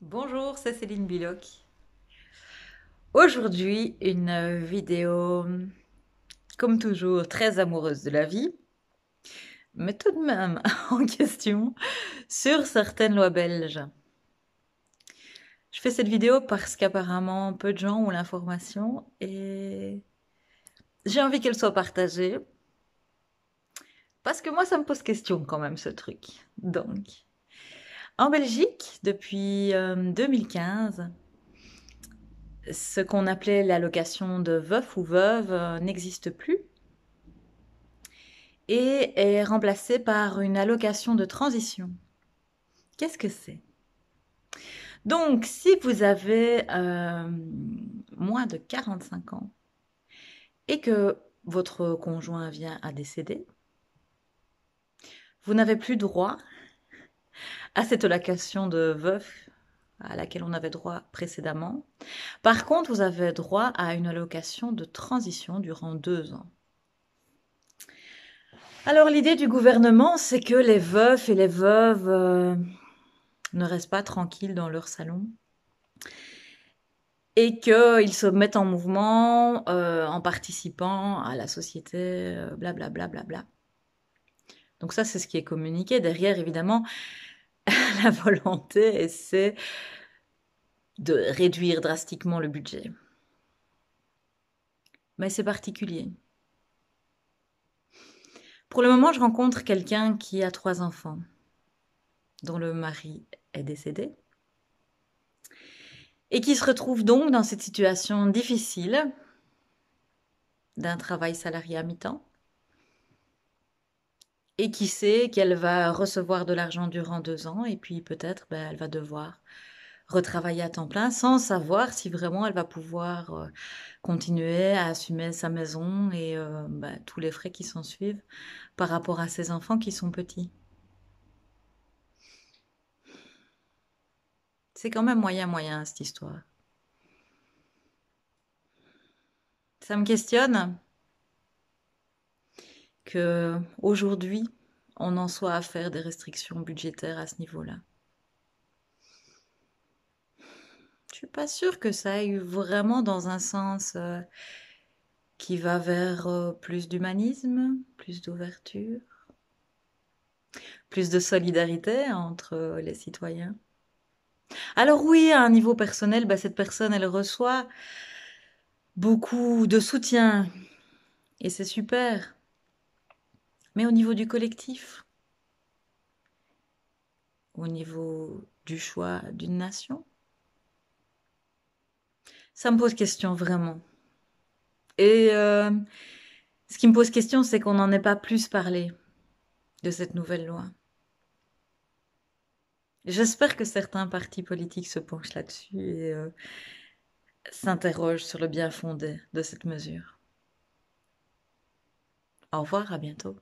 Bonjour, c'est Céline Biloc. Aujourd'hui, une vidéo, comme toujours, très amoureuse de la vie, mais tout de même en question sur certaines lois belges. Je fais cette vidéo parce qu'apparemment peu de gens ont l'information et j'ai envie qu'elle soit partagée parce que moi ça me pose question quand même ce truc. Donc, en Belgique, depuis 2015, ce qu'on appelait l'allocation de veuf ou veuve n'existe plus et est remplacée par une allocation de transition. Qu'est-ce que c'est? Donc, si vous avez moins de 45 ans et que votre conjoint vient à décéder, vous n'avez plus droit à cette allocation de veuf à laquelle on avait droit précédemment. Par contre, vous avez droit à une allocation de transition durant 2 ans. Alors, l'idée du gouvernement, c'est que les veufs et les veuves ne restent pas tranquilles dans leur salon et qu'ils se mettent en mouvement en participant à la société, blablabla. Bla, bla, bla. Donc ça, c'est ce qui est communiqué. Derrière, évidemment, la volonté, c'est de réduire drastiquement le budget. Mais c'est particulier. Pour le moment, je rencontre quelqu'un qui a 3 enfants, dont le mari est décédé, et qui se retrouve donc dans cette situation difficile d'un travail salarié à mi-temps, et qui sait qu'elle va recevoir de l'argent durant 2 ans, et puis peut-être elle va devoir retravailler à temps plein sans savoir si vraiment elle va pouvoir continuer à assumer sa maison et tous les frais qui s'en suivent par rapport à ses enfants qui sont petits. C'est quand même moyen cette histoire. Ça me questionne que aujourd'hui on en soit à faire des restrictions budgétaires à ce niveau-là. Je suis pas sûre que ça aille vraiment dans un sens qui va vers plus d'humanisme, plus d'ouverture, plus de solidarité entre les citoyens. Alors oui, à un niveau personnel, cette personne, elle reçoit beaucoup de soutien et c'est super. Mais au niveau du collectif, au niveau du choix d'une nation, ça me pose question vraiment. Et ce qui me pose question, c'est qu'on n'en ait pas plus parlé de cette nouvelle loi. J'espère que certains partis politiques se penchent là-dessus et s'interrogent sur le bien fondé de cette mesure. Au revoir, à bientôt.